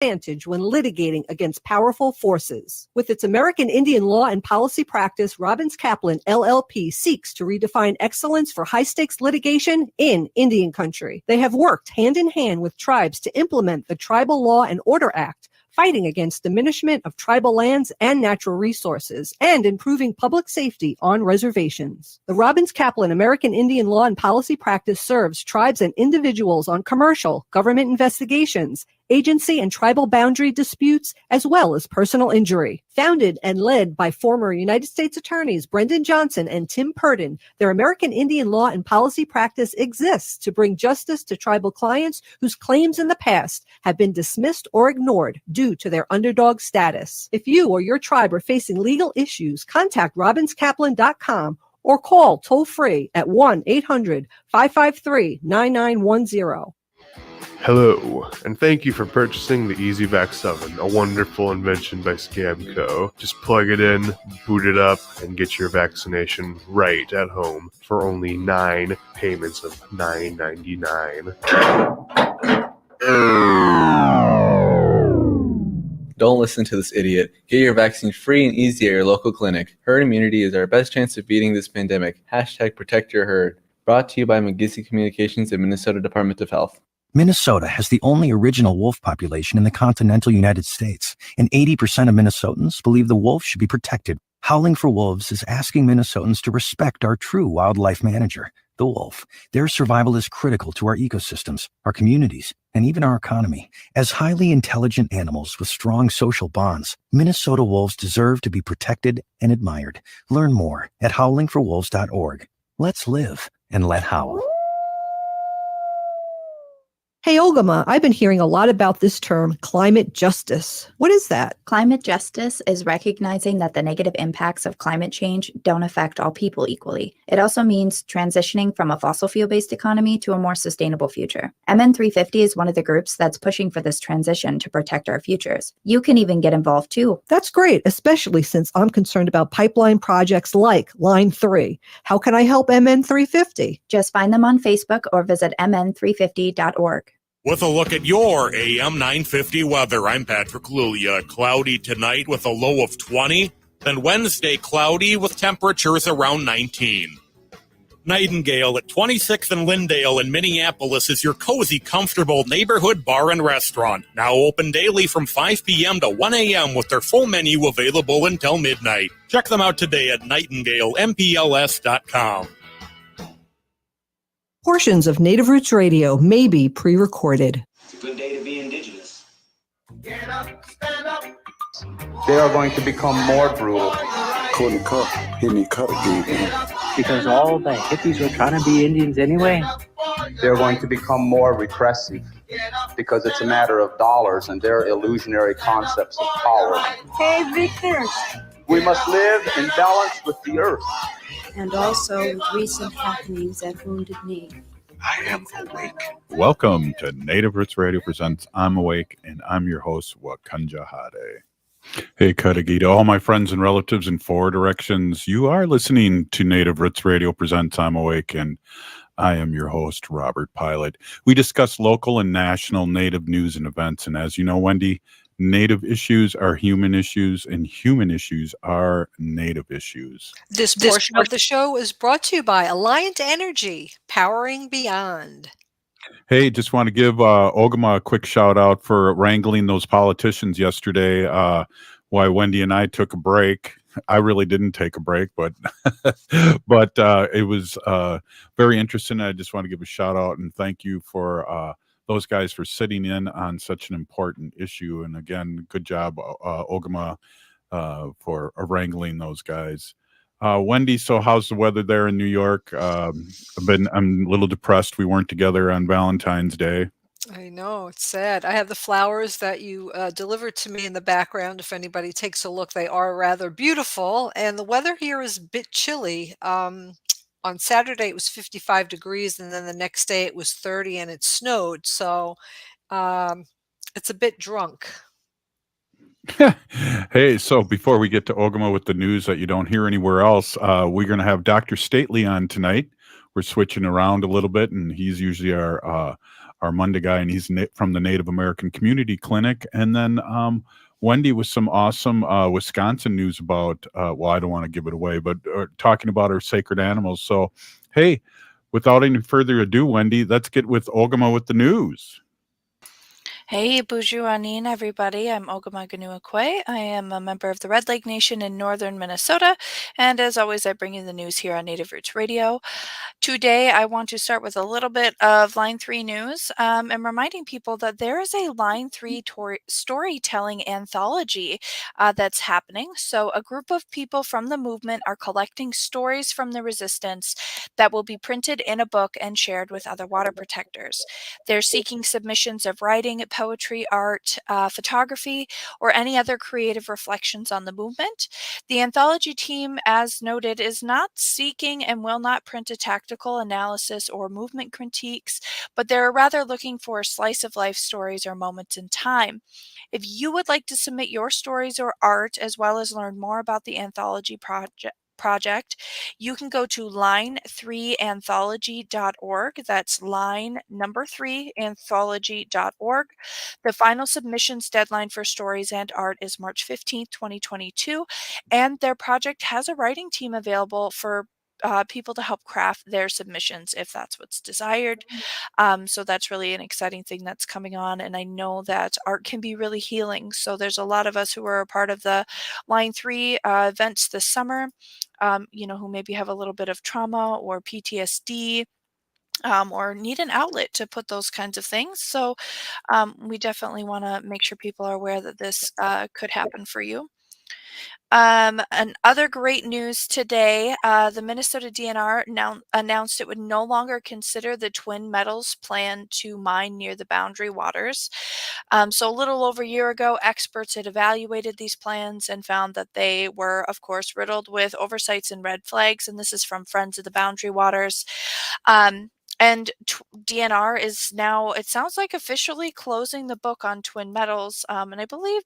advantage when litigating against powerful forces. With its American Indian law and policy practice, Robbins Kaplan LLP seeks to redefine excellence for high-stakes litigation in Indian country. They have worked hand in hand with tribes to implement the Tribal Law and Order Act, fighting against diminishment of tribal lands and natural resources, and improving public safety on reservations. The Robbins Kaplan American Indian Law and Policy Practice serves tribes and individuals on commercial, government investigations, agency and tribal boundary disputes, as well as personal injury. Founded and led by former United States Attorneys Brendan Johnson and Tim Purdon, their American Indian Law and Policy Practice exists to bring justice to tribal clients whose claims in the past have been dismissed or ignored due to their underdog status. If you or your tribe are facing legal issues, contact robinskaplan.com or call toll-free at 1-800-553-9910. Hello, and thank you for purchasing the EasyVac 7, a wonderful invention by Scamco. Just plug it in, boot it up, and get your vaccination right at home for only 9 payments of $9.99. Don't listen to this idiot. Get your vaccine free and easy at your local clinic. Herd immunity is our best chance of beating this pandemic. #ProtectYourHerd. Brought to you by McGissey Communications and Minnesota Department of Health. Minnesota has the only original wolf population in the continental United States, and 80% of Minnesotans believe the wolf should be protected. Howling for Wolves is asking Minnesotans to respect our true wildlife manager, the wolf. Their survival is critical to our ecosystems, our communities, and even our economy. As highly intelligent animals with strong social bonds, Minnesota wolves deserve to be protected and admired. Learn more at howlingforwolves.org. Let's live and let howl. Hey, Ogama, I've been hearing a lot about this term, climate justice. What is that? Climate justice is recognizing that the negative impacts of climate change don't affect all people equally. It also means transitioning from a fossil fuel-based economy to a more sustainable future. MN350 is one of the groups that's pushing for this transition to protect our futures. You can even get involved too. That's great, especially since I'm concerned about pipeline projects like Line 3. How can I help MN350? Just find them on Facebook or visit mn350.org. With a look at your AM 950 weather, I'm Patrick Lulia. Cloudy tonight with a low of 20. Then Wednesday, cloudy with temperatures around 19. Nightingale at 26th and Lindale in Minneapolis is your cozy, comfortable neighborhood bar and restaurant. Now open daily from 5 p.m. to 1 a.m. with their full menu available until midnight. Check them out today at nightingalempls.com. Portions of Native Roots Radio may be pre-recorded. It's a good day to be indigenous. Get up, stand up. They are going to become more brutal. Couldn't cut, hit me cut again. Because all the hippies were trying to be Indians anyway. They're going to become more repressive because it's a matter of dollars and their illusionary concepts of power. Hey, Victor. We must live in balance with the earth. And also with recent happenings at Wounded Knee. I am awake. Welcome to Native Roots Radio presents I'm Awake, and I'm your host, Wakanja Hade. Hey, Kadagita, all my friends and relatives in 4 directions, you are listening to Native Roots Radio presents I'm Awake, and I am your host, Robert Pilot. We discuss local and national Native news and events, and as you know, Wendy, Native issues are human issues, and human issues are Native issues. This portion of the show is brought to you by Alliant Energy, powering beyond. Hey, just want to give Ogama a quick shout out for wrangling those politicians yesterday. Why Wendy and I took a break. I really didn't take a break, but but it was very interesting. I just want to give a shout out and thank you for those guys for sitting in on such an important issue. And again, good job, Ogama, for wrangling those guys. Wendy, so how's the weather there in New York? I'm a little depressed. We weren't together on Valentine's Day. I know, it's sad. I have the flowers that you delivered to me in the background. If anybody takes a look, they are rather beautiful. And the weather here is a bit chilly. On Saturday, it was 55 degrees, and then the next day it was 30, and it snowed. So it's a bit drunk. Hey, so before we get to Ogama with the news that you don't hear anywhere else, we're going to have Dr. Stately on tonight. We're switching around a little bit, and he's usually our our Monday guy, and he's from the Native American Community Clinic. And then Wendy with some awesome Wisconsin news about, well, I don't want to give it away, but talking about our sacred animals. So, hey, without any further ado, Wendy, let's get with Ogama with the news. Hey, Bonjour Anin, everybody. I'm Ogama Ganuakwe. I am a member of the Red Lake Nation in northern Minnesota, and as always, I bring you the news here on Native Roots Radio. Today, I want to start with a little bit of Line 3 news and reminding people that there is a Line 3 storytelling anthology that's happening. So, a group of people from the movement are collecting stories from the resistance that will be printed in a book and shared with other water protectors. They're seeking submissions of writing, poetry, art, photography, or any other creative reflections on the movement. The anthology team, as noted, is not seeking and will not print a tactical analysis or movement critiques, but they're rather looking for slice of life stories or moments in time. If you would like to submit your stories or art, as well as learn more about the anthology project, you can go to line3anthology.org. That's line number 3anthology.org. The final submissions deadline for stories and art is March 15th, 2022, and their project has a writing team available for people to help craft their submissions if that's what's desired. So that's really an exciting thing that's coming on. And I know that art can be really healing. So there's a lot of us who are a part of the Line 3 events this summer, who maybe have a little bit of trauma or PTSD. Or need an outlet to put those kinds of things. So we definitely want to make sure people are aware that this could happen for you. And other great news today, the Minnesota DNR announced it would no longer consider the Twin Metals plan to mine near the Boundary Waters. So a little over a year ago, experts had evaluated these plans and found that they were, of course, riddled with oversights and red flags, and this is from Friends of the Boundary Waters. And DNR is now, it sounds like, officially closing the book on Twin Metals. And I believe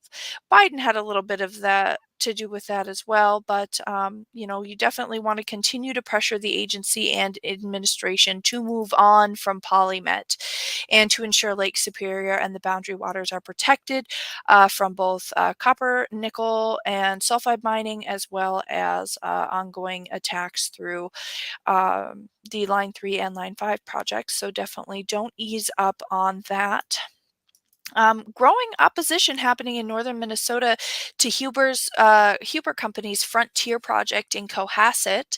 Biden had a little bit of that to do with that as well. But, you definitely want to continue to pressure the agency and administration to move on from Polymet and to ensure Lake Superior and the Boundary Waters are protected from both copper, nickel, and sulfide mining, as well as ongoing attacks through the Line 3 and Line 5 projects. So definitely don't ease up on that. Growing opposition happening in northern Minnesota to Huber Company's Frontier project in Cohasset.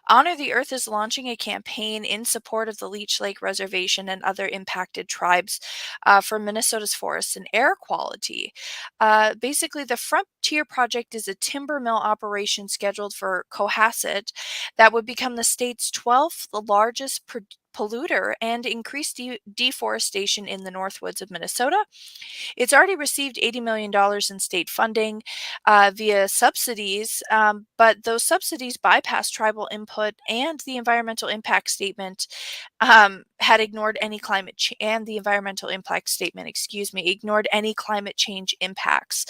Honor the Earth is launching a campaign in support of the Leech Lake Reservation and other impacted tribes for Minnesota's forests and air quality. Basically, the Frontier project is a timber mill operation scheduled for Cohasset that would become the state's 12th largest polluter and increase deforestation in the Northwoods of Minnesota. It's already received $80 million in state funding via subsidies, but those subsidies bypass tribal input, and the environmental impact statement had ignored any and the environmental impact statement, ignored any climate change impacts.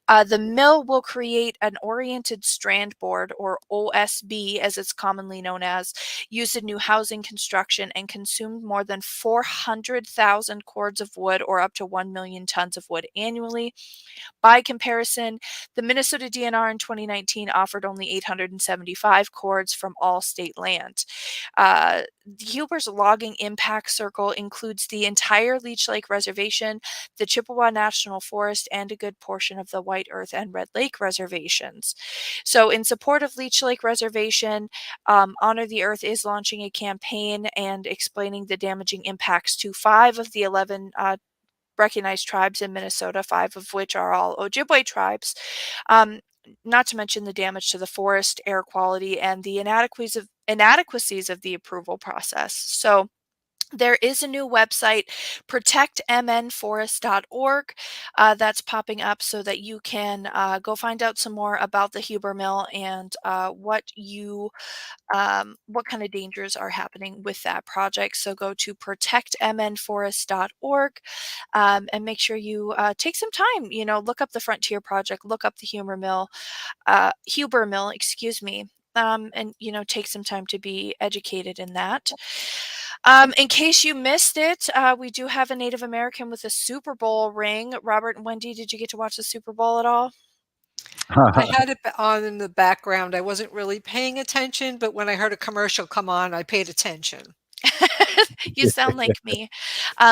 The mill will create an oriented strand board, or OSB as it's commonly known as, used in new housing construction, and consumed more than 400,000 cords of wood, or up to 1 million tons of wood annually. By comparison, the Minnesota DNR in 2019 offered only 875 cords from all state land. Huber's logging impact circle includes the entire Leech Lake Reservation, the Chippewa National Forest, and a good portion of the White Earth and Red Lake reservations. So in support of Leech Lake Reservation, Honor the Earth is launching a campaign and explaining the damaging impacts to 5 of the 11 recognized tribes in Minnesota, 5 of which are all Ojibwe tribes, not to mention the damage to the forest, air quality, and the inadequacies of the approval process. So there is a new website, protectmnforest.org, that's popping up so that you can go find out some more about the Huber Mill and what kind of dangers are happening with that project. So go to protectmnforest.org and make sure you take some time, look up the Frontier project, look up the Huber Mill, and take some time to be educated in that. In case you missed it, we do have a Native American with a Super Bowl ring. Robert and Wendy, did you get to watch the Super Bowl at all? I had it on in the background. I wasn't really paying attention, but when I heard a commercial come on, I paid attention. You sound like me.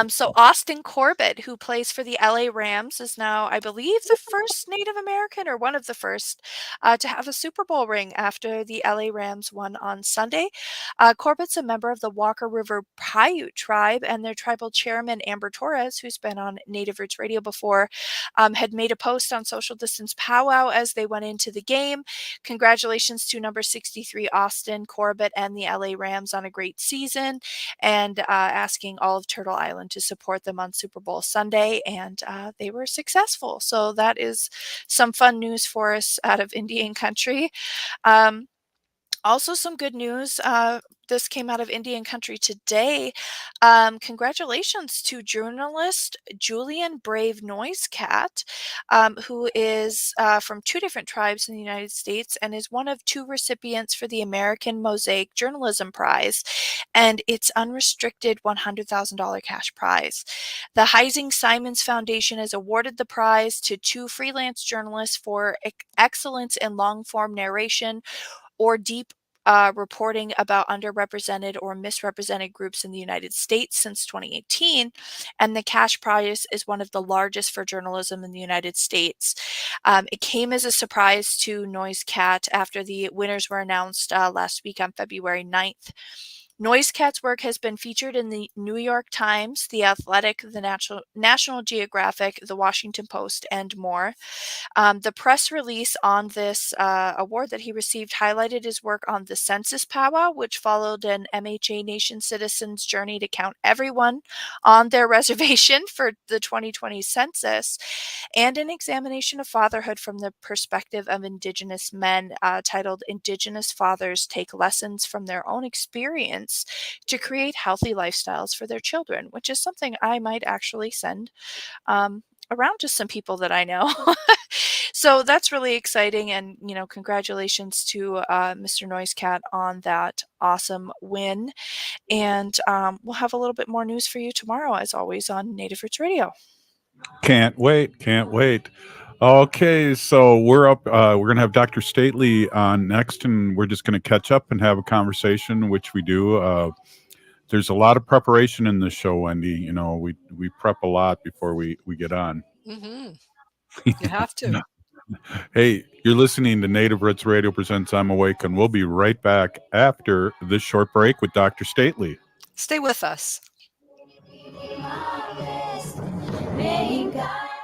So Austin Corbett, who plays for the LA Rams, is now, I believe, the first Native American or one of the first to have a Super Bowl ring after the LA Rams won on Sunday. Corbett's a member of the Walker River Paiute tribe, and their tribal chairman, Amber Torres, who's been on Native Roots Radio before, had made a post on Social Distance Powwow as they went into the game. Congratulations to number 63 Austin Corbett and the LA Rams on a great season, and asking all of Turtle Island to support them on Super Bowl Sunday, and they were successful. So that is some fun news for us out of Indian country. Also, some good news. This came out of Indian country today. Congratulations to journalist Julian Brave Noisecat, who is from 2 different tribes in the United States and is one of 2 recipients for the American Mosaic Journalism Prize, and its unrestricted $100,000 cash prize. The Heising Simons Foundation has awarded the prize to 2 freelance journalists for excellence in long-form narration or deep reporting about underrepresented or misrepresented groups in the United States since 2018, and the cash prize is one of the largest for journalism in the United States. It came as a surprise to Noisecat after the winners were announced last week on February 9th. Noisecat's work has been featured in the New York Times, The Athletic, the National Geographic, The Washington Post, and more. The press release on this award that he received highlighted his work on the Census Powwow, which followed an MHA Nation citizens' journey to count everyone on their reservation for the 2020 census, and an examination of fatherhood from the perspective of Indigenous men, titled Indigenous Fathers Take Lessons from Their Own Experience to Create Healthy Lifestyles for Their Children, which is something I might actually send around to some people that I know. So that's really exciting, and congratulations to Mr. Noisecat on that awesome win. And we'll have a little bit more news for you tomorrow, as always, on Native Roots Radio. Can't wait. Okay, so we're up. We're going to have Dr. Stately on next, and we're just going to catch up and have a conversation, which we do. There's a lot of preparation in this show, Wendy. We prep a lot before we get on. Mm-hmm. You have to. Hey, you're listening to Native Roots Radio presents I'm Awake, and we'll be right back after this short break with Dr. Stately. Stay with us.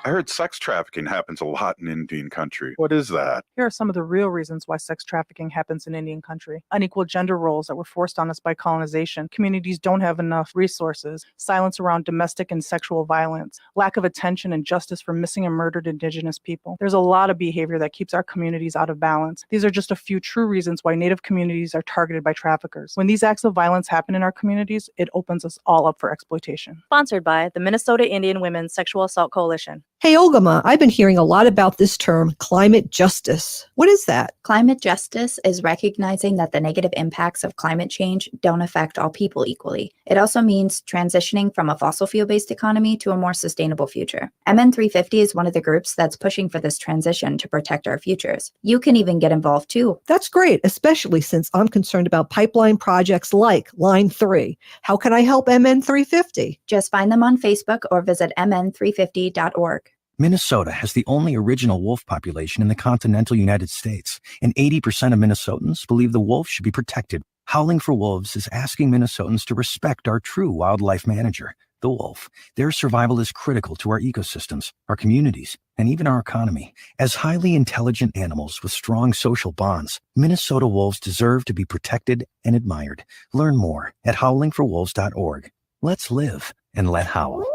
I heard sex trafficking happens a lot in Indian country. What is that? Here are some of the real reasons why sex trafficking happens in Indian country. Unequal gender roles that were forced on us by colonization. Communities don't have enough resources. Silence around domestic and sexual violence. Lack of attention and justice for missing and murdered Indigenous people. There's a lot of behavior that keeps our communities out of balance. These are just a few true reasons why Native communities are targeted by traffickers. When these acts of violence happen in our communities, it opens us all up for exploitation. Sponsored by the Minnesota Indian Women's Sexual Assault Coalition. Hey, Ogama, I've been hearing a lot about this term, climate justice. What is that? Climate justice is recognizing that the negative impacts of climate change don't affect all people equally. It also means transitioning from a fossil fuel-based economy to a more sustainable future. MN350 is one of the groups that's pushing for this transition to protect our futures. You can even get involved too. That's great, especially since I'm concerned about pipeline projects like Line 3. How can I help MN350? Just find them on Facebook or visit mn350.org. Minnesota has the only original wolf population in the continental United States, and 80% of Minnesotans believe the wolf should be protected. Howling for Wolves is asking Minnesotans to respect our true wildlife manager, the wolf. Their survival is critical to our ecosystems, our communities, and even our economy. As highly intelligent animals with strong social bonds, Minnesota wolves deserve to be protected and admired. Learn more at howlingforwolves.org. Let's live and let howl.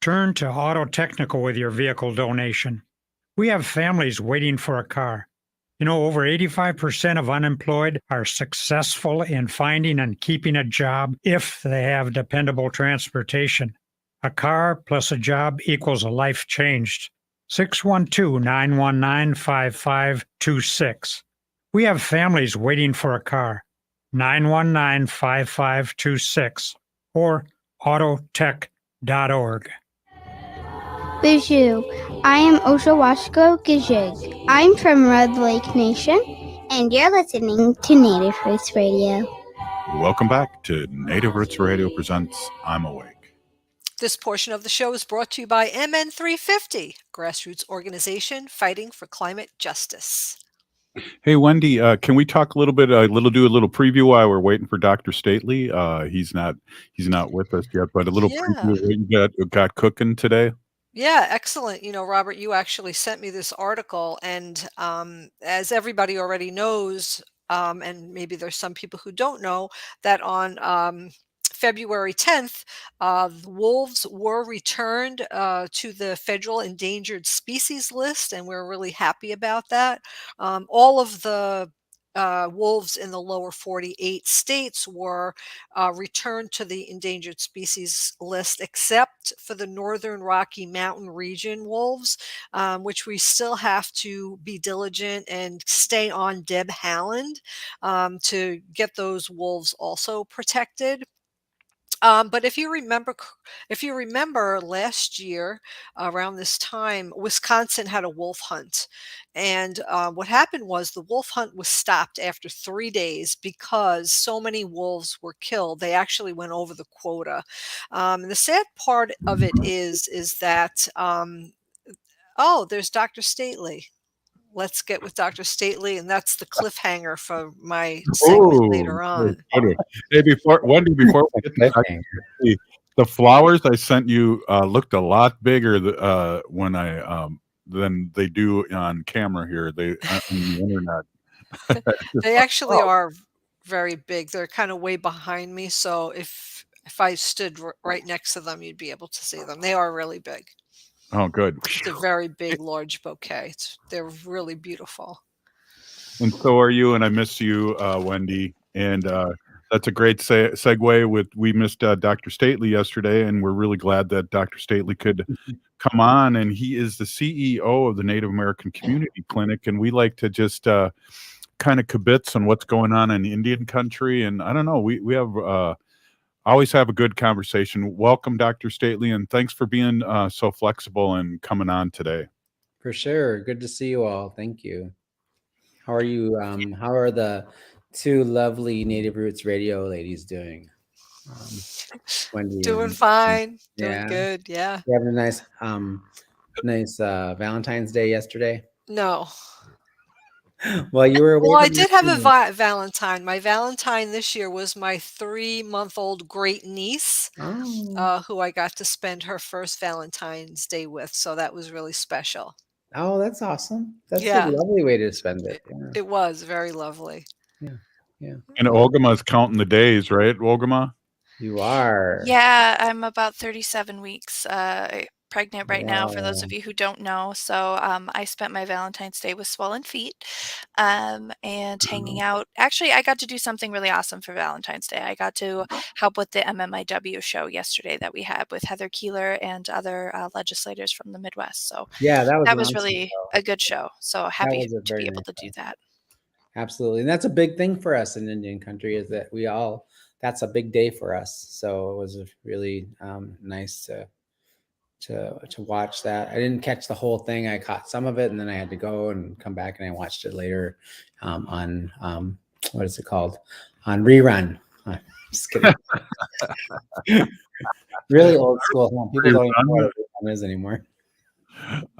Turn to Auto Technical with your vehicle donation. We have families waiting for a car. Over 85% of unemployed are successful in finding and keeping a job if they have dependable transportation. A car plus a job equals a life changed. 612-919-5526. We have families waiting for a car. 919-5526 or autotech.org. Bijou, I am Oshawashko Gijig. I'm from Red Lake Nation, and you're listening to Native Roots Radio. Welcome back to Native Roots Radio presents I'm Awake. This portion of the show is brought to you by MN350, grassroots organization fighting for climate justice. Hey, Wendy, can we talk a little bit, do a little preview while we're waiting for Dr. Stately? He's not with us yet, but a little preview of what you got cooking today. Yeah, excellent. Robert, you actually sent me this article, and as everybody already knows, and maybe there's some people who don't know, that on February 10th, the wolves were returned to the federal endangered species list, and we're really happy about that. All of the wolves in the lower 48 states were returned to the endangered species list, except for the northern Rocky Mountain region wolves, which we still have to be diligent and stay on Deb Haaland to get those wolves also protected. But if you remember last year around this time, Wisconsin had a wolf hunt, and what happened was the wolf hunt was stopped after 3 days because so many wolves were killed. They actually went over the quota. And the sad part of it is that there's Dr. Stately. Let's get with Dr. Stately, and that's the cliffhanger for my segment later on. Hey, before we get to the flowers I sent you looked a lot bigger when than they do on camera here. They on the internet. They actually are very big. They're kind of way behind me, so if I stood right next to them, you'd be able to see them. They are really big. Oh, good. It's a very big, large bouquet. They're really beautiful. And so are you, and I miss you, Wendy. And that's a great segue. We missed Dr. Stately yesterday, and we're really glad that Dr. Stately could come on. And he is the CEO of the Native American Community Clinic, and we like to just kind of kibitz on what's going on in Indian country. And I don't know, we have always have a good conversation. Welcome, Dr. Stately, and thanks for being so flexible and coming on today. For sure. Good to see you all. Thank you. How are you? How are the two lovely Native Roots Radio ladies doing? Wendy doing fine. Doing good. Yeah. You having a nice Valentine's Day yesterday? No. Well, you were away. Well, I did have a Valentine. My Valentine this year was my 3-month-old great niece, who I got to spend her first Valentine's Day with. So that was really special. Oh, that's awesome. That's a lovely way to spend it. Yeah. It was very lovely. Yeah. And Olgama's counting the days, right, Olgama? You are. Yeah, I'm about 37 weeks pregnant right now, for those of you who don't know. So I spent my Valentine's Day with swollen feet and hanging out. Actually, I got to do something really awesome for Valentine's Day. I got to help with the MMIWR show yesterday that we had with Heather Keeler and other legislators from the Midwest. So yeah, that was really a good show. So happy to be able to do that. Absolutely. And that's a big thing for us in Indian country, is that that's a big day for us. So it was really nice to watch that. I didn't catch the whole thing. I caught some of it, and then I had to go and come back, and I watched it later on what is it called? On rerun. Just kidding. Really old school. People don't even know what a rerun is anymore.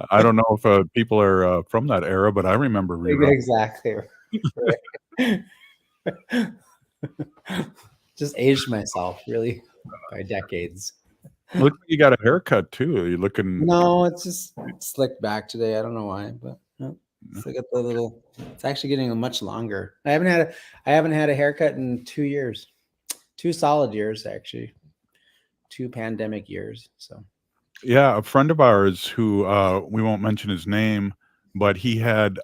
I don't know if people are from that era, but I remember rerun. Exactly. Just aged myself really by decades. Look, you got a haircut too. Are you looking? No, it's just slicked back today. I don't know why, but so I got the little. It's actually getting much longer. I haven't had a haircut in 2 years, 2 solid years actually, 2 pandemic years. So yeah, a friend of ours who we won't mention his name, but he had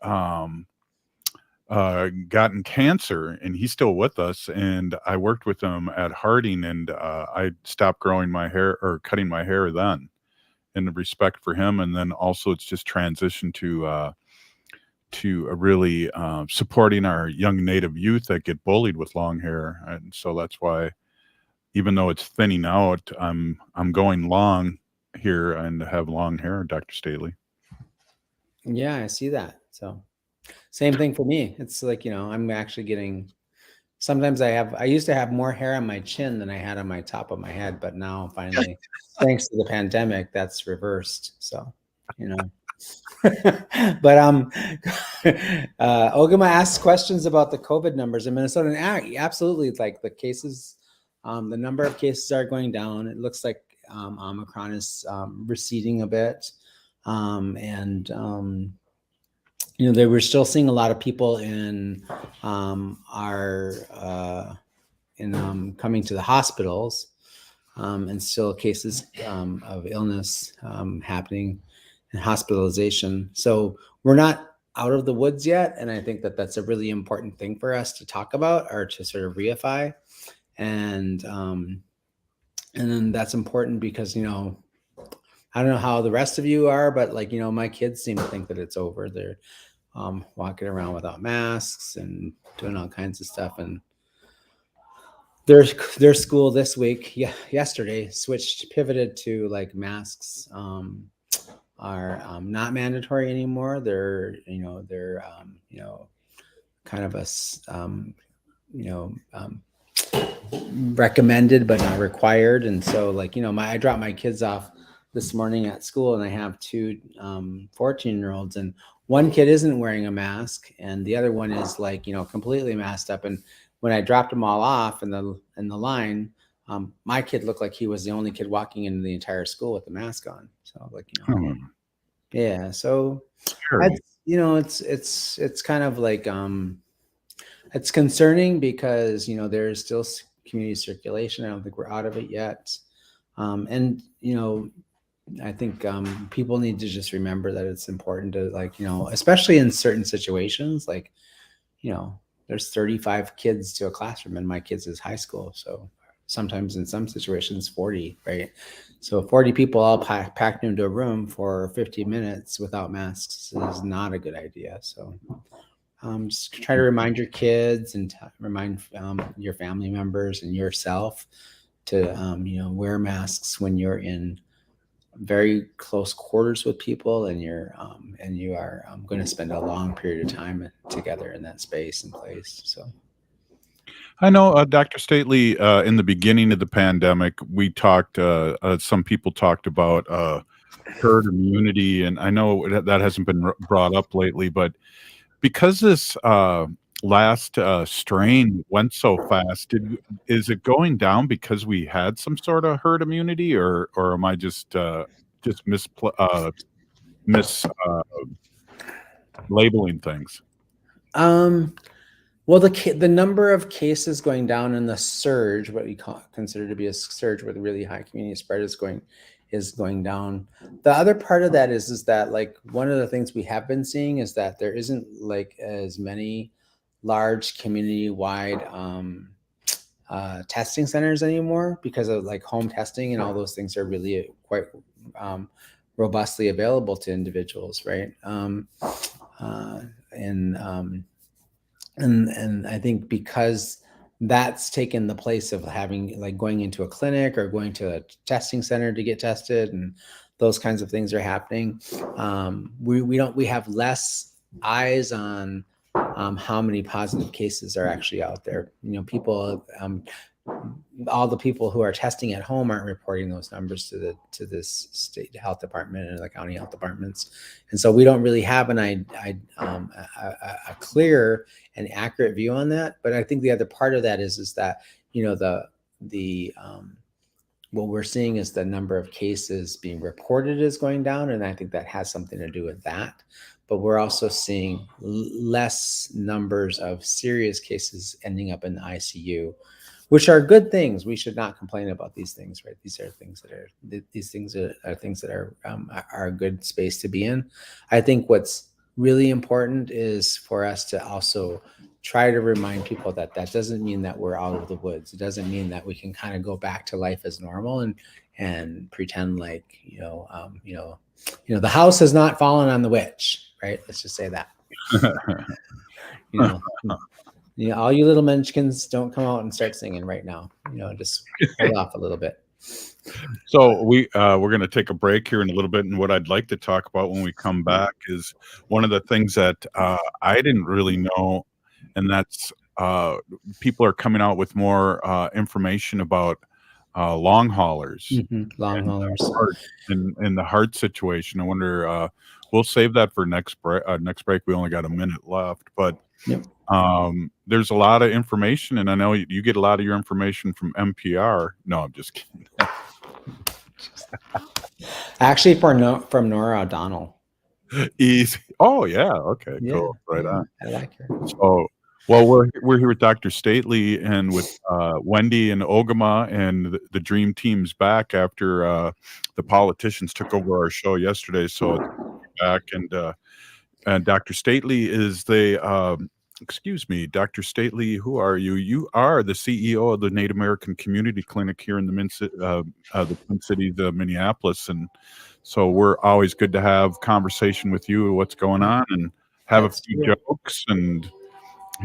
gotten cancer, and he's still with us, and I worked with him at Harding, and I stopped growing my hair or cutting my hair then, and the respect for him. And then also it's just transitioned to really supporting our young Native youth that get bullied with long hair. And so that's why, even though it's thinning out, I'm going long here and have long hair, Dr. Staley. Yeah, I see that. So same thing for me. It's like, I'm actually getting, sometimes I used to have more hair on my chin than I had on my top of my head, but now finally, thanks to the pandemic, that's reversed. So, but Ogama asks questions about the COVID numbers in Minnesota, and absolutely, like the cases, the number of cases are going down. It looks like Omicron is receding a bit, and they were still seeing a lot of people in coming to the hospitals, and still cases of illness happening and hospitalization. So we're not out of the woods yet, and I think that that's a really important thing for us to talk about or to sort of reify, and then that's important because I don't know how the rest of you are, but my kids seem to think that it's over. They're walking around without masks and doing all kinds of stuff. And their school this week, yesterday, pivoted to like masks are not mandatory anymore. They're kind of recommended but not required. And so I dropped my kids off this morning at school, and I have two 14-year-olds, and one kid isn't wearing a mask and the other one is completely masked up. And when I dropped them all off in the line, my kid looked like he was the only kid walking into the entire school with the mask on. So yeah. So it's kind of like it's concerning because there's still community circulation. I don't think we're out of it yet, and I think people need to just remember that it's important to especially in certain situations, there's 35 kids to a classroom, and my kids is high school, so sometimes in some situations 40, right? So 40 people all packed into a room for 50 minutes without masks is not a good idea. So just try to remind your kids and remind your family members and yourself to wear masks when you're in very close quarters with people, and you are going to spend a long period of time together in that space and place. So I know, Dr. Stately, in the beginning of the pandemic, we talked, some people talked about herd immunity, and I know that hasn't been brought up lately, but because this last strain went so fast, is it going down because we had some sort of herd immunity, or am I just labeling things? Well, the number of cases going down in the surge, what we consider to be a surge with really high community spread, is going down. The other part of that is that one of the things we have been seeing is that there isn't as many large community-wide testing centers anymore because of home testing, and all those things are really quite robustly available to individuals, right? And I think because that's taken the place of having going into a clinic or going to a testing center to get tested, and those kinds of things are happening. We have less eyes on how many positive cases are actually out there. People, all the people who are testing at home aren't reporting those numbers to this state health department and the county health departments, and so we don't really have a clear and accurate view on that. But I think the other part of that is that what we're seeing is the number of cases being reported is going down, and I think that has something to do with that. But we're also seeing less numbers of serious cases ending up in the ICU, which are good things. We should not complain about these things, right? These are things that are a good space to be in. I think what's really important is for us to also try to remind people that that doesn't mean that we're out of the woods. It doesn't mean that we can kind of go back to life as normal and pretend like, the house has not fallen on the witch, right? Let's just say that. All you little munchkins, don't come out and start singing right now. Just hold off a little bit. So we're going to take a break here in a little bit, and what I'd like to talk about when we come back is one of the things that I didn't really know, and that's people are coming out with more information about long haulers, long haulers, and the heart situation. I wonder. We'll save that for next break. Next break, we only got a minute left, but there's a lot of information, and I know you get a lot of your information from NPR. No, I'm just kidding. Actually, from Nora O'Donnell. Easy. Oh yeah. Okay. Yeah, cool. Right on. I like her. So, well, we're here with Dr. Stately and with Wendy and Ogama, and the dream team's back after the politicians took over our show yesterday. So back, and Dr. Stately is excuse me, Dr. Stately, who are you? You are the CEO of the Native American Community Clinic here in the Twin Cities of Minneapolis, and so we're always good to have conversation with you, what's going on, and have a few jokes and.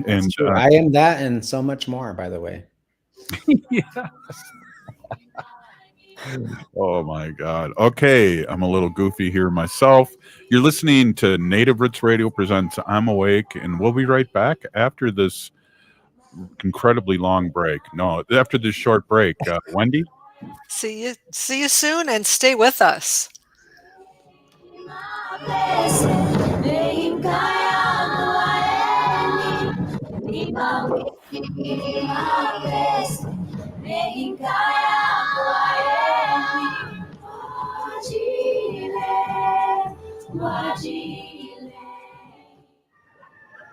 I am that and so much more, by the way. Yeah. Oh my God. Okay, I'm a little goofy here myself. You're listening to Native Roots Radio presents I'm Awake, and we'll be right back after this incredibly long break. No, after this short break. Wendy? See you soon, and stay with us.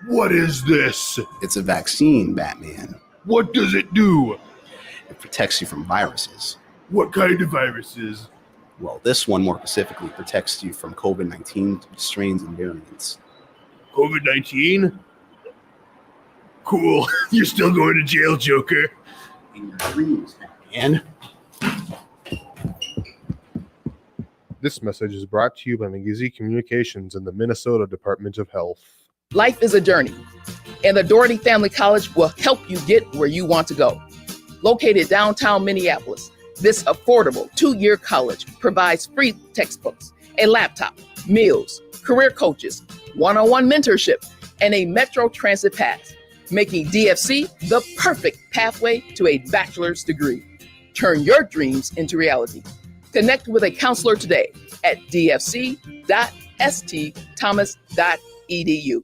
What is this? It's a vaccine, Batman. What does it do? It protects you from viruses. What kind of viruses? Well, this one more specifically protects you from COVID-19 strains and variants. COVID-19? Cool. You're still going to jail, Joker. In your dreams, Batman. This message is brought to you by McGizzy Communications and the Minnesota Department of Health. Life is a journey, and the Doherty Family College will help you get where you want to go. Located downtown Minneapolis, this affordable 2-year college provides free textbooks, a laptop, meals, career coaches, one-on-one mentorship, and a Metro Transit pass, making DFC the perfect pathway to a bachelor's degree. Turn your dreams into reality. Connect with a counselor today at dfc.stthomas.edu.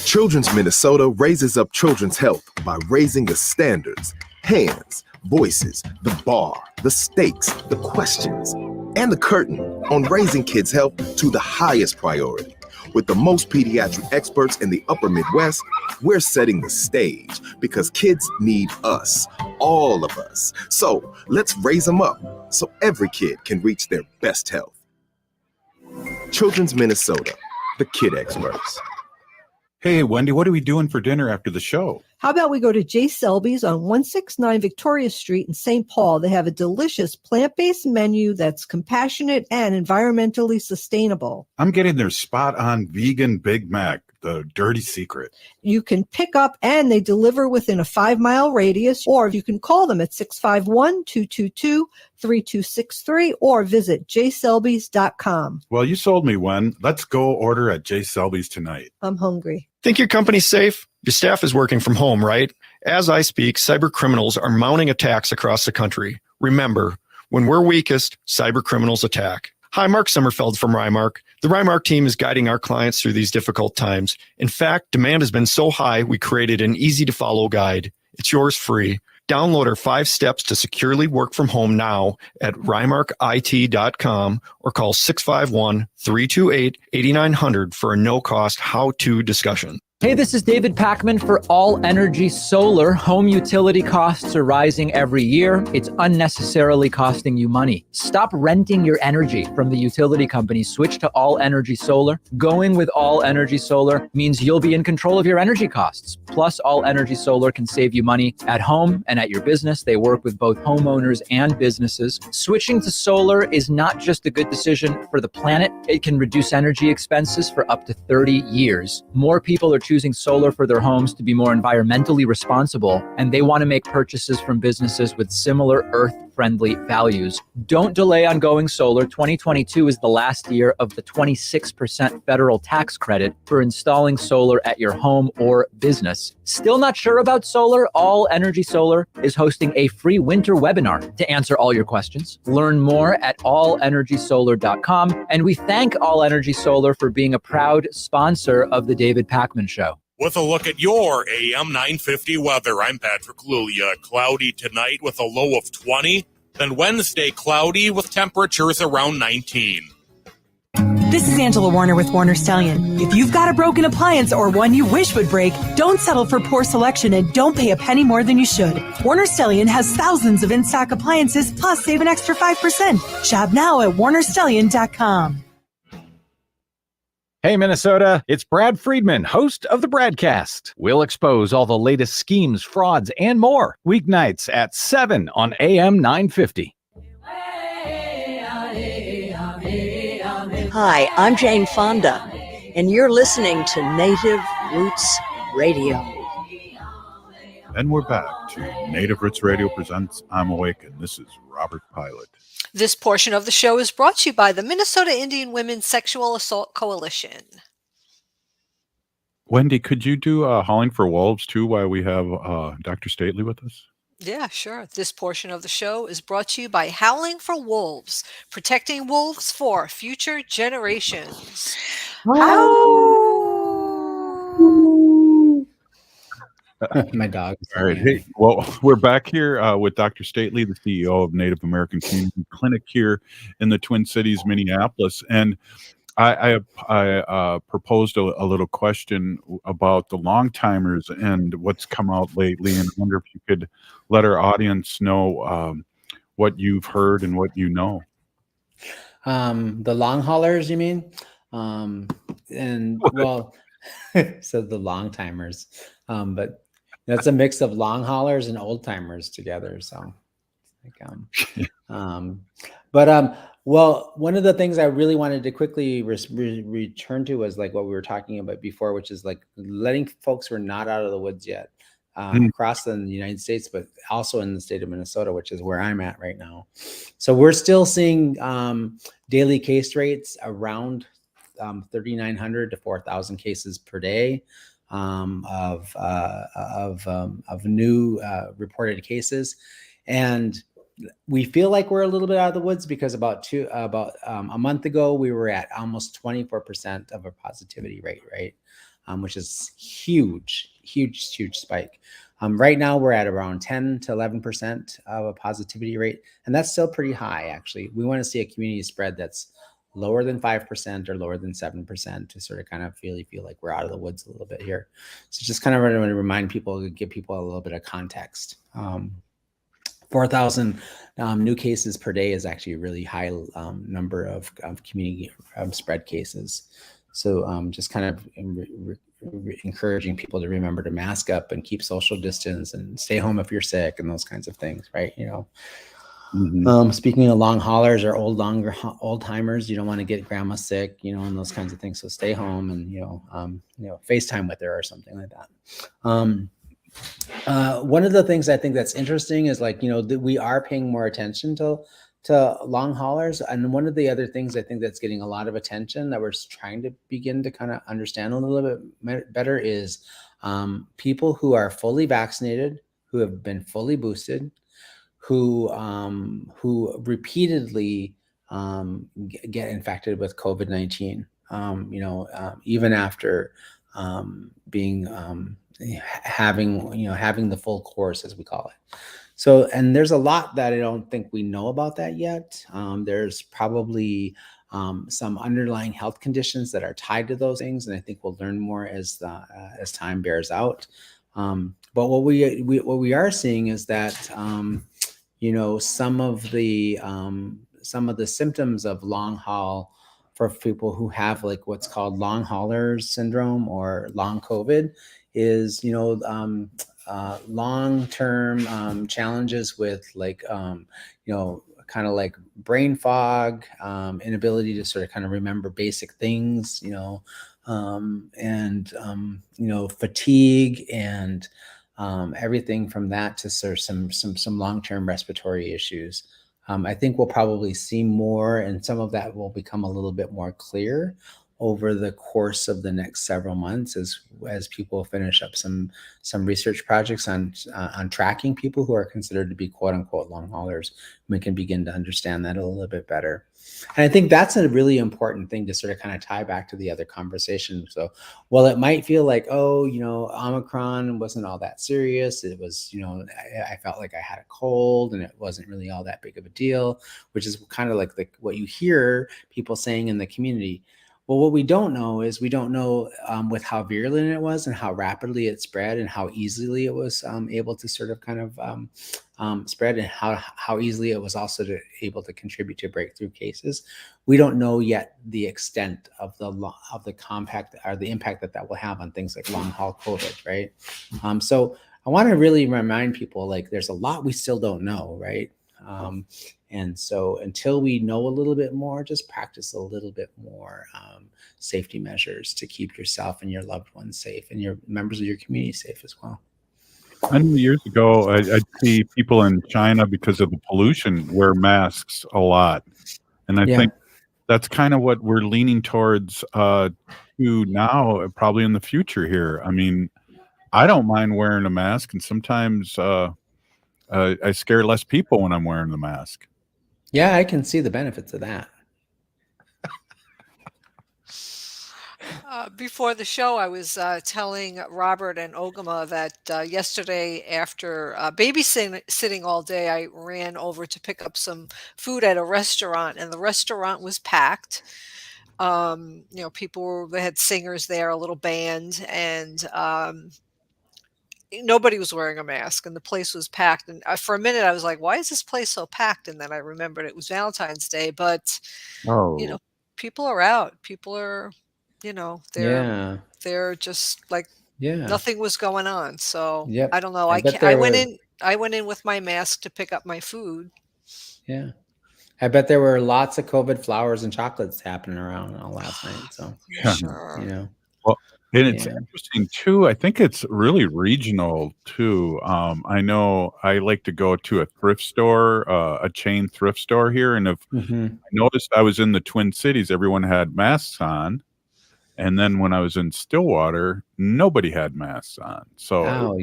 Children's Minnesota raises up children's health by raising the standards, hands, voices, the bar, the stakes, the questions, and the curtain on raising kids' health to the highest priority. With the most pediatric experts in the upper Midwest, we're setting the stage because kids need us, all of us. So let's raise them up so every kid can reach their best health. Children's Minnesota, the kid experts. Hey, Wendy, what are we doing for dinner after the show? How about we go to J. Selby's on 169 Victoria Street in St. Paul? They have a delicious plant-based menu that's compassionate and environmentally sustainable. I'm getting their spot-on vegan Big Mac, the dirty secret. You can pick up and they deliver within a 5-mile radius, or you can call them at 651-222-3263 or visit jselbys.com. Well, you sold me, Wen. Let's go order at J. Selby's tonight. I'm hungry. Think your company's safe? Your staff is working from home, right? As I speak, cyber criminals are mounting attacks across the country. Remember, when we're weakest, cyber criminals attack. Hi, Mark Sommerfeld from Rymark. The Rymark team is guiding our clients through these difficult times. In fact, demand has been so high, we created an easy-to-follow guide. It's yours free. Download our 5 steps to securely work from home now at rymarkit.com or call 651-328-8900 for a no-cost how-to discussion. Hey, this is David Packman for All Energy Solar. Home utility costs are rising every year. It's unnecessarily costing you money. Stop renting your energy from the utility companies. Switch to All Energy Solar. Going with All Energy Solar means you'll be in control of your energy costs. Plus, All Energy Solar can save you money at home and at your business. They work with both homeowners and businesses. Switching to solar is not just a good decision for the planet. It can reduce energy expenses for up to 30 years. More people are choosing solar for their homes to be more environmentally responsible, and they want to make purchases from businesses with similar earth-friendly values. Don't delay on going solar. 2022 is the last year of the 26% federal tax credit for installing solar at your home or business. Still not sure about solar? All Energy Solar is hosting a free winter webinar to answer all your questions. Learn more at allenergysolar.com, and we thank All Energy Solar for being a proud sponsor of the David Packman Show. With a look at your AM 950 weather, I'm Patrick Lulia. Cloudy tonight with a low of 20. Then Wednesday, cloudy with temperatures around 19. This is Angela Warner with Warner Stellian. If you've got a broken appliance or one you wish would break, don't settle for poor selection and don't pay a penny more than you should. Warner Stellian has thousands of in-stock appliances, plus save an extra 5%. Shop now at warnerstellian.com. Hey, Minnesota, it's Brad Friedman, host of the Bradcast. We'll expose all the latest schemes, frauds, and more. Weeknights at 7 on AM 950. Hi, I'm Jane Fonda, and you're listening to Native Roots Radio. And we're back to Native Roots Radio presents I'm Awake, and this is Robert Pilot. This portion of the show is brought to you by the Minnesota Indian Women's Sexual Assault Coalition. Wendy, could you do Howling for Wolves too while we have Dr. Stately with us? Yeah, sure. This portion of the show is brought to you by Howling for Wolves, protecting wolves for future generations. My dog. All right. Hey, well, we're back here with Dr. Stately, the CEO of Native American Community Clinic here in the Twin Cities, Minneapolis. And I proposed a little question about the long timers and what's come out lately. And I wonder if you could let our audience know what you've heard and what you know. The long haulers, you mean? And well, so the long timers, but that's a mix of long haulers and old timers together. So, well, one of the things I really wanted to quickly return to was like what we were talking about before, which is like letting folks who are not out of the woods yet across the United States, but also in the state of Minnesota, which is where I'm at right now. So we're still seeing daily case rates around 3,900 to 4,000 cases per day of new reported cases, and we feel like we're a little bit out of the woods because about a month ago we were at almost 24% of a positivity rate, right? Which is huge spike. Right now we're at around 10 to 11% of a positivity rate, and that's still pretty high. Actually, we want to see a community spread that's lower than 5% or lower than 7% to sort of kind of feel like we're out of the woods a little bit here. So just kind of want to remind people, give people a little bit of context. 4,000 new cases per day is actually a really high number of community spread cases. So just kind of encouraging people to remember to mask up and keep social distance and stay home if you're sick and those kinds of things, right? You know. Mm-hmm. Speaking of long haulers or old timers, you don't want to get grandma sick, you know, and those kinds of things. So stay home and, FaceTime with her or something like that. One of the things I think that's interesting is like, that we are paying more attention to long haulers. And one of the other things I think that's getting a lot of attention that we're trying to begin to kind of understand a little bit better is people who are fully vaccinated, who have been fully boosted, who repeatedly get infected with COVID-19, even after having the full course, as we call it. So, and there's a lot that I don't think we know about that yet. There's probably some underlying health conditions that are tied to those things, and I think we'll learn more as time bears out. But what we are seeing is that some of the symptoms of long haul for people who have like what's called long haulers syndrome or long COVID is long-term challenges with like kind of like brain fog, inability to sort of kind of remember basic things, and fatigue and everything from that to sort of some long-term respiratory issues. I think we'll probably see more, and some of that will become a little bit more clear over the course of the next several months as people finish up some research projects on tracking people who are considered to be quote unquote long haulers. We can begin to understand that a little bit better. And I think that's a really important thing to sort of kind of tie back to the other conversation. So while it might feel like, Omicron wasn't all that serious, it was, I felt like I had a cold and it wasn't really all that big of a deal, which is kind of like what you hear people saying in the community. Well, what we don't know is with how virulent it was and how rapidly it spread and how easily it was able to sort of kind of spread, and how easily it was also able to contribute to breakthrough cases. We don't know yet the extent of the compact or the impact that will have on things like long haul COVID, right? So I want to really remind people, like, there's a lot we still don't know, right? And so until we know a little bit more, just practice a little bit more safety measures to keep yourself and your loved ones safe and your members of your community safe as well. I know years ago, I'd see people in China, because of the pollution, wear masks a lot. And I think that's kind of what we're leaning towards to now, probably in the future here. I mean, I don't mind wearing a mask, and sometimes I scare less people when I'm wearing the mask. Yeah, I can see the benefits of that. Before the show, I was telling Robert and Ogama that yesterday, after babysitting all day, I ran over to pick up some food at a restaurant, and the restaurant was packed. They had singers there, a little band, and nobody was wearing a mask, and the place was packed. And for a minute, I was like, "Why is this place so packed?" And then I remembered it was Valentine's Day. But people are out. People are, they're just like nothing was going on. So I don't know. I went in with my mask to pick up my food. Yeah, I bet there were lots of COVID flowers and chocolates happening around last night. So sure. Well, and it's interesting too. I think it's really regional too. I know I like to go to a thrift store, a chain thrift store here, and I noticed I was in the Twin Cities, everyone had masks on, and then when I was in Stillwater, nobody had masks on. So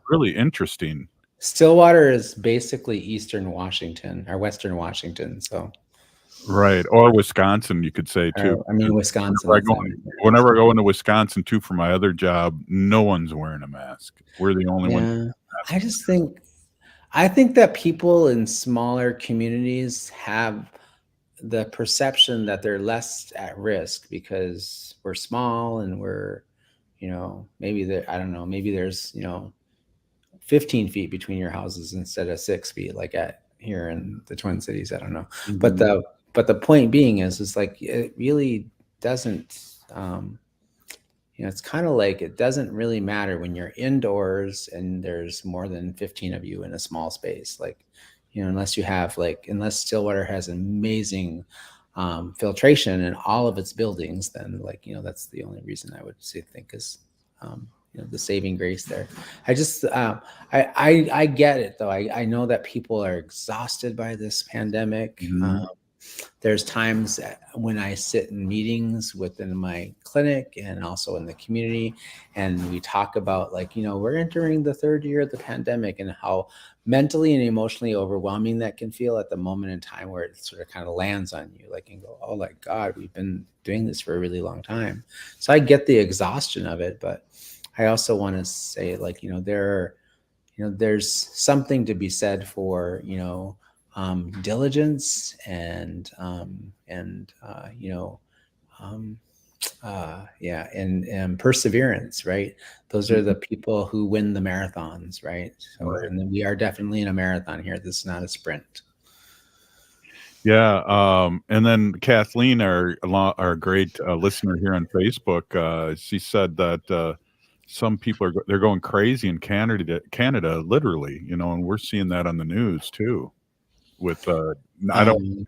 really interesting. Stillwater is basically Eastern Washington or Western Washington, so. Right, or Wisconsin, you could say too. I mean, Wisconsin. Whenever I go into Wisconsin too for my other job, no one's wearing a mask. We're the only ones. I think that people in smaller communities have the perception that they're less at risk because we're small and we're, maybe there's 15 feet between your houses instead of 6 feet, like here in the Twin Cities. I don't know, but the point being is like it really doesn't. It's kind of like it doesn't really matter when you're indoors and there's more than 15 of you in a small space. Like, unless Stillwater has amazing filtration in all of its buildings, then that's the only reason I would think is the saving grace there. I just I get it though. I know that people are exhausted by this pandemic. There's times when I sit in meetings within my clinic and also in the community, and we talk about we're entering the third year of the pandemic and how mentally and emotionally overwhelming that can feel at the moment in time where it sort of kind of lands on you, and go, oh my God, we've been doing this for a really long time. So I get the exhaustion of it, but I also want to say there's something to be said for, diligence and and perseverance, right? Those are the people who win the marathons, right? So, Right. and then we are definitely in a marathon here. This is not a sprint. Yeah, and then Kathleen, our great listener here on Facebook, she said that some people they're going crazy in Canada, literally, and we're seeing that on the news too. With I don't,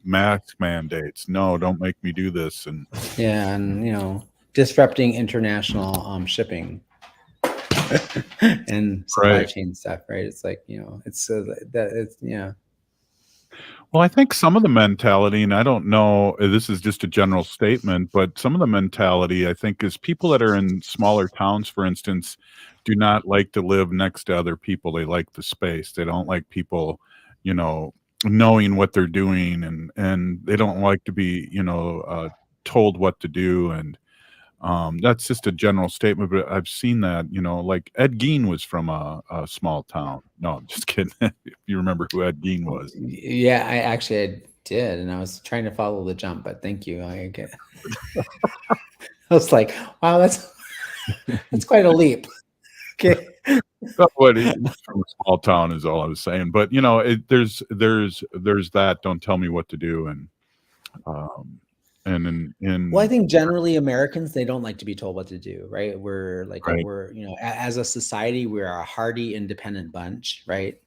mask mandates. No, don't make me do this. And yeah, and disrupting international shipping and supply chain stuff, right? It's like it's yeah. Well, I think some of the mentality, and I don't know, this is just a general statement, but some of the mentality, I think, is people that are in smaller towns, for instance, do not like to live next to other people. They like the space. They don't like people, knowing what they're doing, and they don't like to be, told what to do. And that's just a general statement, but I've seen that, like Ed Gein was from a small town. No, I'm just kidding. If you remember who Ed Gein was. Yeah, I did, and I was trying to follow the jump, but thank you. I was like, wow, that's quite a leap. Okay. What from a small town is all I was saying, but there's that. Don't tell me what to do, and well, I think generally Americans, they don't like to be told what to do, right? We're as a society, we're a hardy, independent bunch, right?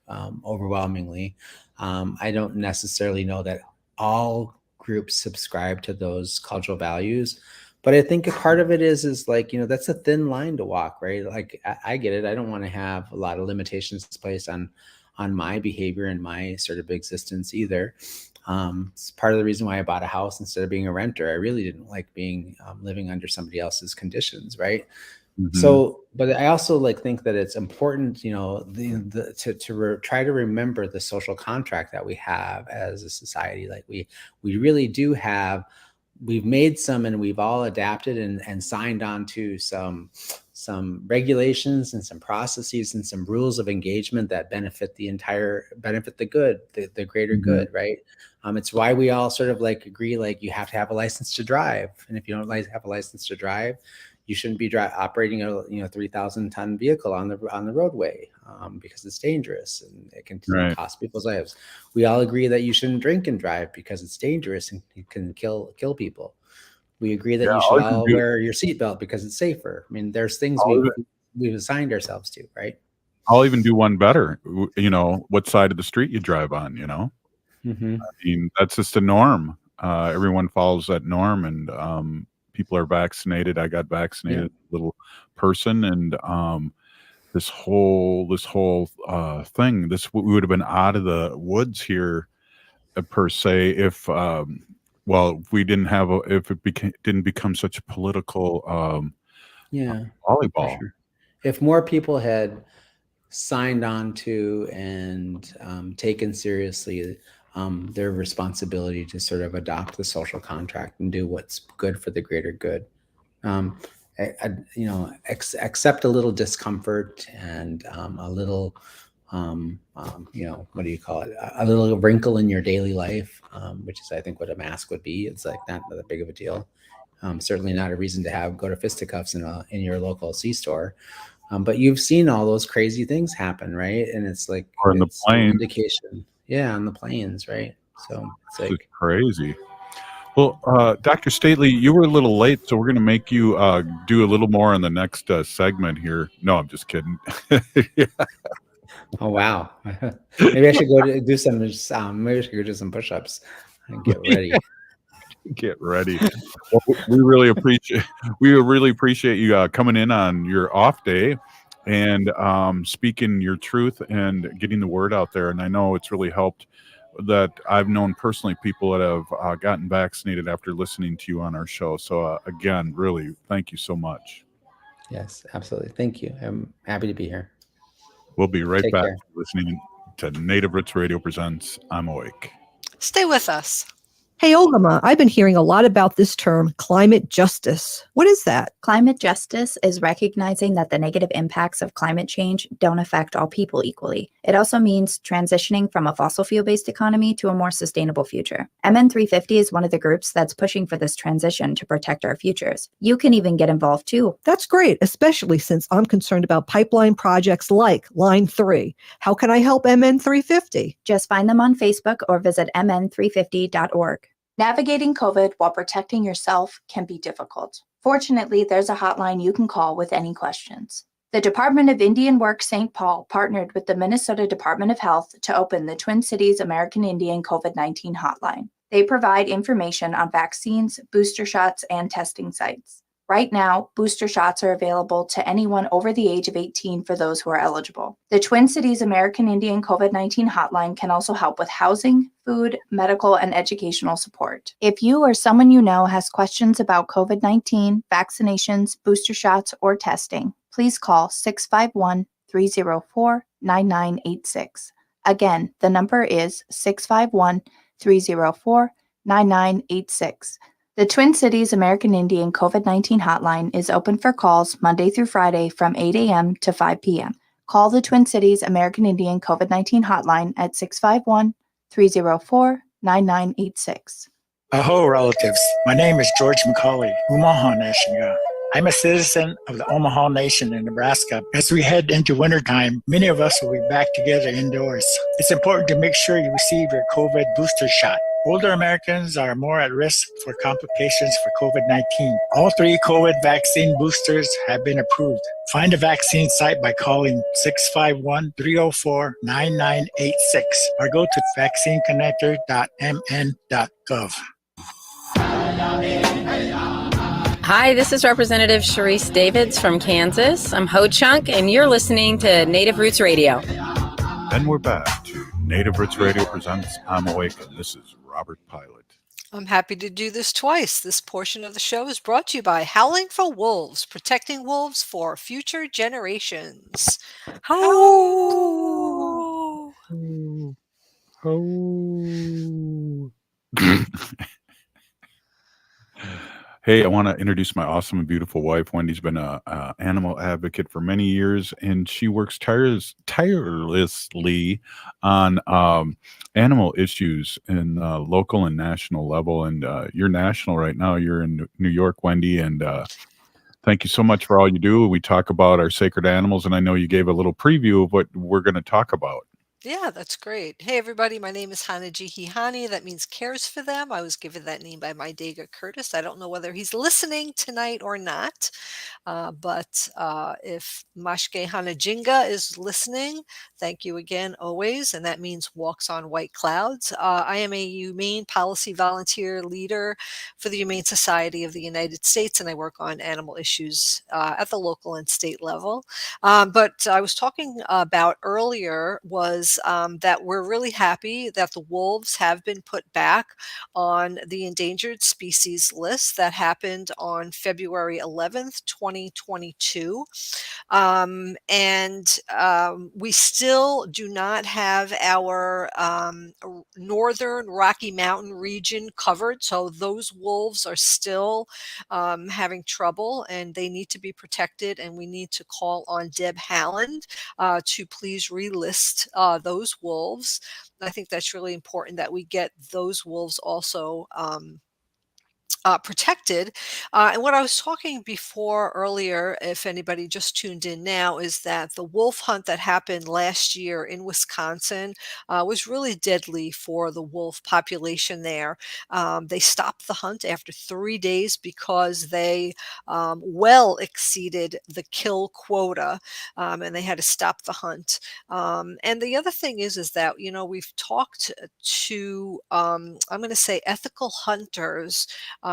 Overwhelmingly. I don't necessarily know that all groups subscribe to those cultural values, but I think a part of it is like, that's a thin line to walk, right? Like I get it. I don't want to have a lot of limitations placed on my behavior and my sort of existence either. It's part of the reason why I bought a house instead of being a renter. I really didn't like being living under somebody else's conditions, right? Mm-hmm. So, but I also think that it's important, to try to remember the social contract that we have as a society. Like we really do have. We've made some, and we've all adapted and signed on to some regulations and some processes and some rules of engagement that benefit the good, the greater mm-hmm. good, right? It's why we all sort of agree, you have to have a license to drive. And if you don't have a license to drive, you shouldn't be operating a 3,000-ton vehicle on the roadway because it's dangerous and it can cost people's lives. We all agree that you shouldn't drink and drive because it's dangerous and it can kill people. We agree that you should all wear your seatbelt because it's safer. I mean, there's things we've assigned ourselves to, right? I'll even do one better. What side of the street you drive on. Mm-hmm. I mean, that's just a norm. Everyone follows that norm, and people are vaccinated. I got vaccinated, little person, and this whole thing. We would have been out of the woods here, per se, if we didn't have didn't become such a political volleyball. Sure. If more people had signed on to and taken seriously their responsibility to sort of adopt the social contract and do what's good for the greater good, accept a little discomfort and a little, what do you call it? A little wrinkle in your daily life, which is, I think, what a mask would be. It's not that big of a deal. Certainly not a reason to go to fisticuffs in your local C-store. But you've seen all those crazy things happen, right? And it's or in the planes. Indication. Yeah, on the planes, right? So it's crazy. Well, Dr. Stately, you were a little late, so we're going to make you do a little more in the next segment here. No, I'm just kidding. Oh, wow. Maybe I should go do some. Maybe I should go do some push-ups and get ready. Get ready. Well, we really appreciate you coming in on your off day and speaking your truth and getting the word out there. And I know it's really helped. That I've known personally people that have gotten vaccinated after listening to you on our show. So again, really, thank you so much. Yes, absolutely. Thank you. I'm happy to be here. We'll be right back listening to Native Roots Radio Presents I'm Awake. Stay with us. Hey, Olgama, I've been hearing a lot about this term, climate justice. What is that? Climate justice is recognizing that the negative impacts of climate change don't affect all people equally. It also means transitioning from a fossil fuel-based economy to a more sustainable future. MN350 is one of the groups that's pushing for this transition to protect our futures. You can even get involved too. That's great, especially since I'm concerned about pipeline projects like Line 3. How can I help MN350? Just find them on Facebook or visit mn350.org. Navigating COVID while protecting yourself can be difficult. Fortunately, there's a hotline you can call with any questions. The Department of Indian Work St. Paul partnered with the Minnesota Department of Health to open the Twin Cities American Indian COVID-19 hotline. They provide information on vaccines, booster shots, and testing sites. Right now, booster shots are available to anyone over the age of 18 for those who are eligible. The Twin Cities American Indian COVID-19 hotline can also help with housing, food, medical, and educational support. If you or someone you know has questions about COVID-19, vaccinations, booster shots, or testing, please call 651-304-9986. Again, the number is 651-304-9986. The Twin Cities American Indian COVID-19 hotline is open for calls Monday through Friday from 8 a.m. to 5 p.m. Call the Twin Cities American Indian COVID-19 hotline at 651-304-9986. Aho, relatives. My name is George McCauley, Omaha Nation. I'm a citizen of the Omaha Nation in Nebraska. As we head into wintertime, many of us will be back together indoors. It's important to make sure you receive your COVID booster shot. Older Americans are more at risk for complications for COVID-19. All 3 COVID vaccine boosters have been approved. Find a vaccine site by calling 651-304-9986 or go to vaccineconnector.mn.gov. Hi, this is Representative Sharice Davids from Kansas. I'm Ho Chunk, and you're listening to Native Roots Radio. And we're back to Native Roots Radio presents I'm Awake, and this is Robert Pilot. I'm happy to do this twice. This portion of the show is brought to you by Howling for Wolves, protecting wolves for future generations. Ho! Hey, I want to introduce my awesome and beautiful wife. Wendy's been an animal advocate for many years, and she works tirelessly on animal issues in local and national level. And you're national right now. You're in New York, Wendy, and thank you so much for all you do. We talk about our sacred animals, and I know you gave a little preview of what we're going to talk about. Yeah, that's great. Hey, everybody. My name is Hanaji Hihani. That means cares for them. I was given that name by my Dega Curtis. I don't know whether he's listening tonight or not, but if Mashke Hanajinga is listening, thank you again, always. And that means walks on white clouds. I am a humane policy volunteer leader for the Humane Society of the United States, and I work on animal issues at the local and state level. But I was talking about earlier was that we're really happy that the wolves have been put back on the endangered species list that happened on February 11th, 2022. We still do not have our northern Rocky Mountain region covered. So those wolves are still having trouble, and they need to be protected. And we need to call on Deb Haaland to please relist those wolves. I think that's really important that we get those wolves also protected. And what I was talking before earlier, if anybody just tuned in now, is that the wolf hunt that happened last year in Wisconsin was really deadly for the wolf population there. They stopped the hunt after 3 days because they well exceeded the kill quota, and they had to stop the hunt. And the other thing is that, we've talked to, I'm going to say, ethical hunters,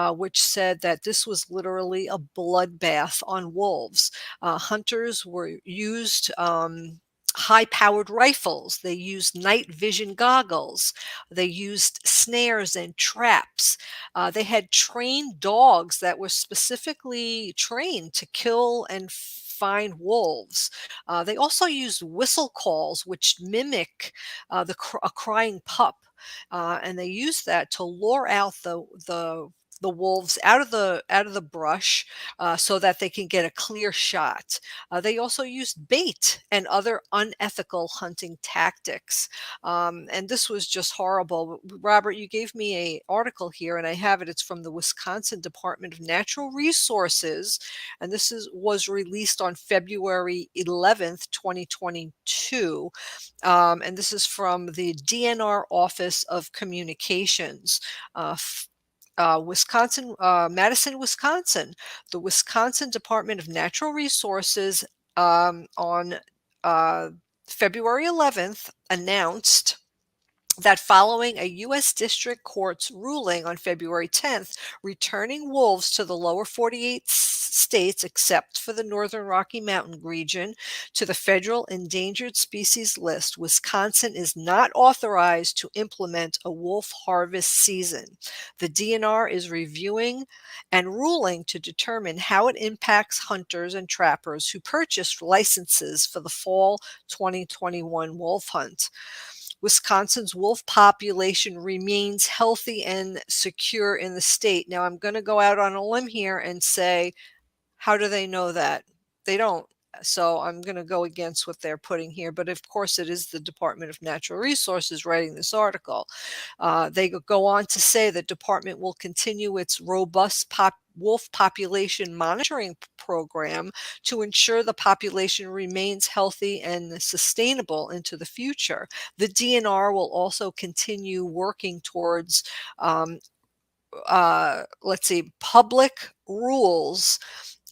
which said that this was literally a bloodbath on wolves. Hunters were used high-powered rifles. They used night vision goggles. They used snares and traps. They had trained dogs that were specifically trained to kill and find wolves. They also used whistle calls, which mimic a crying pup, and they use that to lure out the wolves out of the brush, so that they can get a clear shot. They also used bait and other unethical hunting tactics, and this was just horrible. Robert, you gave me a article here, and I have it. It's from the Wisconsin Department of Natural Resources, and was released on February 11th, 2022. And this is from the DNR Office of Communications. Madison, Wisconsin. The Wisconsin Department of Natural Resources, on February 11th, announced that following a U.S. District Court's ruling on February 10th, returning wolves to the lower 48 states, except for the northern Rocky Mountain region, to the federal endangered species list, Wisconsin is not authorized to implement a wolf harvest season. The DNR is reviewing and ruling to determine how it impacts hunters and trappers who purchased licenses for the fall 2021 wolf hunt. Wisconsin's wolf population remains healthy and secure in the state. Now, I'm going to go out on a limb here and say, how do they know that? They don't. So I'm going to go against what they're putting here. But of course, it is the Department of Natural Resources writing this article. They go on to say the department will continue its robust wolf population monitoring program to ensure the population remains healthy and sustainable into the future. The DNR will also continue working towards public rules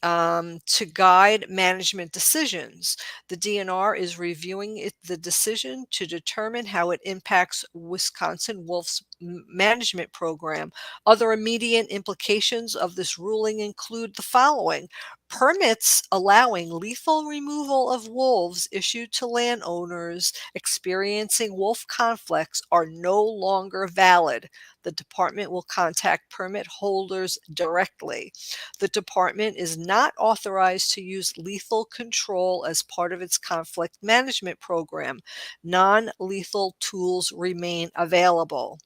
to guide management decisions. The DNR is reviewing the decision to determine how it impacts Wisconsin Wolf's management program. Other immediate implications of this ruling include the following. Permits allowing lethal removal of wolves issued to landowners experiencing wolf conflicts are no longer valid. The department will contact permit holders directly. The department is not authorized to use lethal control as part of its conflict management program. Non-lethal tools remain available.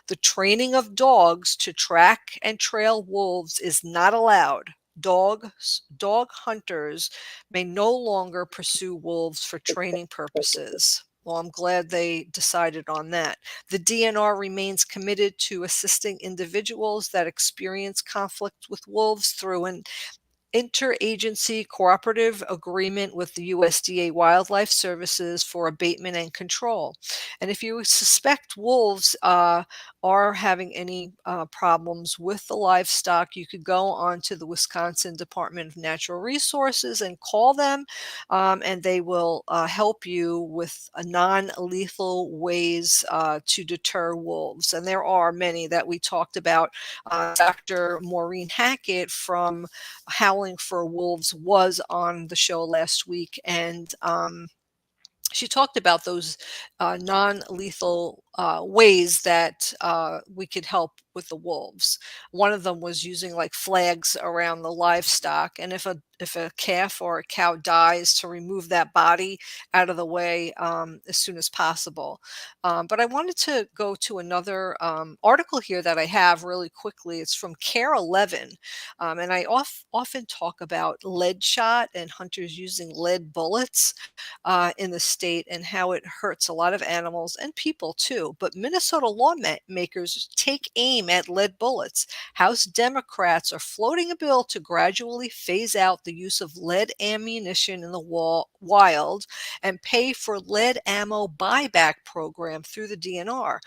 The training of dogs to track and trail wolves is not allowed. Dog hunters may no longer pursue wolves for training purposes. Well, I'm glad they decided on that. The DNR remains committed to assisting individuals that experience conflict with wolves through an interagency cooperative agreement with the USDA Wildlife Services for abatement and control. And if you suspect wolves are having any problems with the livestock, you could go on to the Wisconsin Department of Natural Resources and call them, and they will help you with non-lethal ways to deter wolves. And there are many that we talked about. Dr. Maureen Hackett from Howling for Wolves was on the show last week, and she talked about those non-lethal ways that we could help with the wolves. One of them was using like flags around the livestock, and if a calf or a cow dies, to remove that body out of the way as soon as possible. But I wanted to go to another article here that I have really quickly. It's from Care 11, and I often talk about lead shot and hunters using lead bullets in the state and how it hurts a lot of animals and people too. But Minnesota lawmakers take aim at lead bullets. House Democrats are floating a bill to gradually phase out the use of lead ammunition in the wild and pay for lead ammo buyback program through the DNR.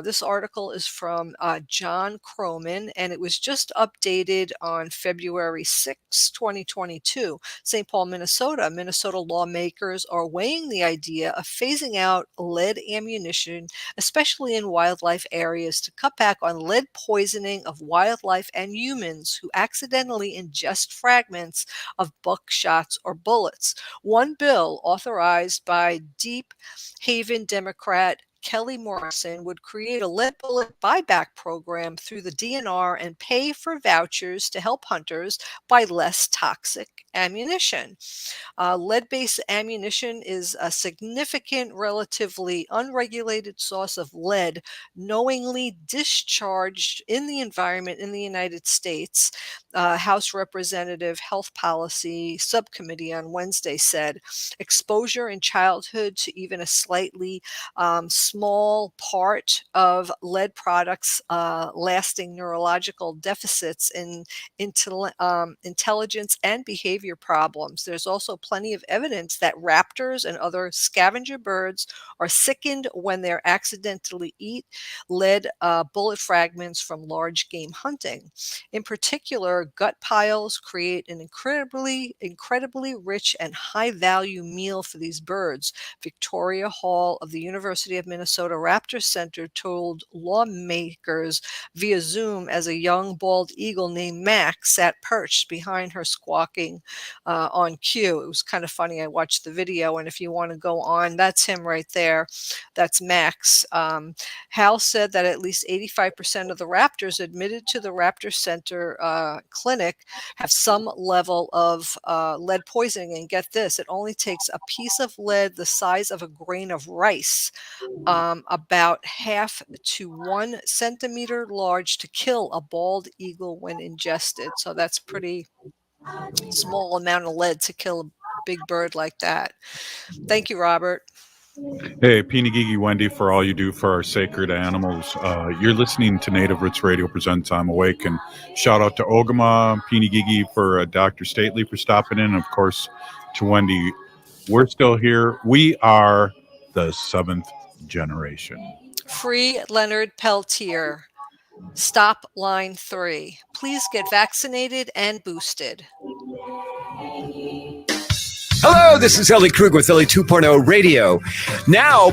This article is from John Croman, and it was just updated on February 6, 2022. St. Paul, Minnesota. Minnesota lawmakers are weighing the idea of phasing out lead ammunition, especially in wildlife areas, to cut back on lead poisoning of wildlife and humans who accidentally ingest fragments of buckshots or bullets. One bill authorized by Deep Haven Democrat Kelly Morrison would create a lead bullet buyback program through the DNR and pay for vouchers to help hunters buy less toxic ammunition. Lead-based ammunition is a significant, relatively unregulated source of lead knowingly discharged in the environment in the United States. House Representative Health Policy Subcommittee on Wednesday said exposure in childhood to even a slightly small part of lead products lasting neurological deficits in intelligence and behavior problems. There's also plenty of evidence that raptors and other scavenger birds are sickened when they accidentally eat lead bullet fragments from large game hunting. In particular, gut piles create an incredibly rich and high value meal for these birds. Victoria Hall of the University of Minnesota Raptor Center told lawmakers via Zoom as a young bald eagle named Max sat perched behind her squawking on cue. It was kind of funny. I watched the video, and if you want to go on, that's him right there. That's Max. Hal said that at least 85% of the raptors admitted to the Raptor Center clinic have some level of lead poisoning. And get this, it only takes a piece of lead the size of a grain of rice, about 1/2 to 1 centimeter large, to kill a bald eagle when ingested. So that's pretty small amount of lead to kill a big bird like that. Thank you, Robert. Hey, Pinigigi Wendy, for all you do for our sacred animals. You're listening to Native Roots Radio presents I'm Awake, and shout out to Ogama, Pinigigi, for Dr. Stately for stopping in, and of course to Wendy. We're still here. We are the 7th generation. Free Leonard Peltier. Stop line 3. Please get vaccinated and boosted. Hello, this is Ellie Krug with Ellie 2.0 Radio. Now,